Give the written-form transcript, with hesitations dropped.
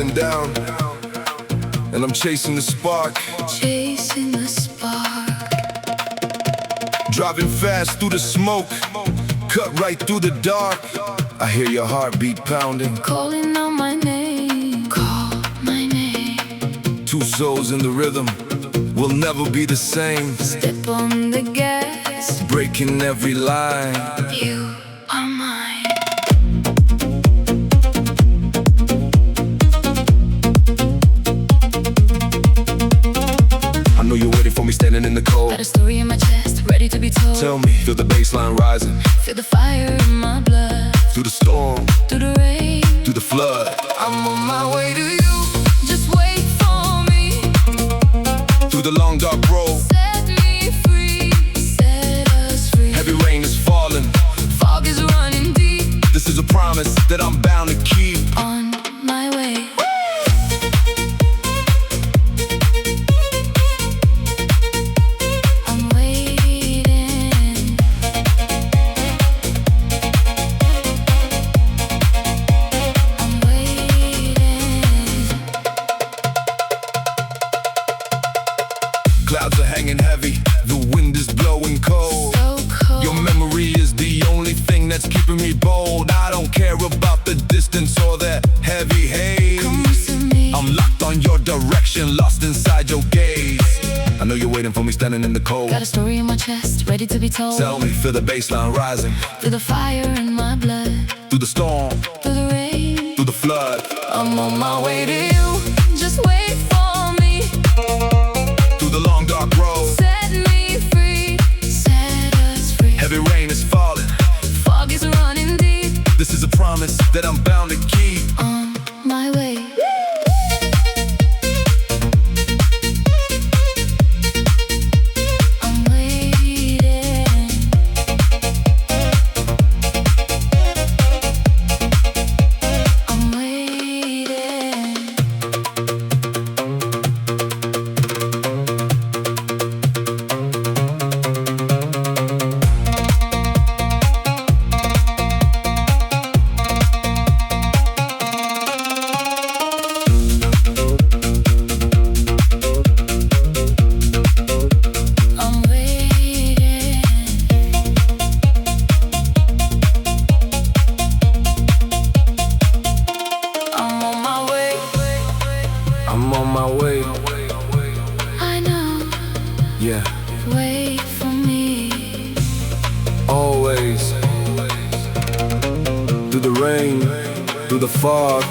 falling down, and I'm chasing the spark. Chasing the spark. Driving fast through the smoke, cut right through the dark. I hear your heartbeat pounding, Calling out my name. Call my name. two souls in the rhythm, we'll never be the same. Step on the gas. Breaking every line. You are mine. I know you're waiting for me standing in the cold. Got a story in my chest, ready to be told. Tell me, feel the bassline rising, Feel the fire in my blood. through the storm, Through the rain. through the flood. I'm on my way to you. Just wait for me. Through the long dark road, Set me free. Set us free. heavy rain is falling. Fog is running deep. This is a promise that I'm bound to keep. On my way. I'm waiting. I'm waiting. Clouds are hanging heavy, the wind is blowing cold. So cold. Your memory is the only thing that's keeping me bold. I don't care about the distance or that heavy haze. Come to me. I'm locked on your direction, lost inside your gaze. I know you're waiting for me standing in the cold. Got a story in my chest, ready to be told. Tell me, feel the bassline rising, Through the fire in my blood. through the storm, Through the rain. through the flood, I'm on my way to you. Just wait for me. through the long dark road. Set me free. Set us free. Heavy rain is falling. Fog is running deep. This is a promise that I'm bound to keep. On my way. I'm waiting. I'm waiting. I'm waiting. I'm on my way. I'm on my way, I know. yeah, Wait for me. always. Through the rain, through the fog,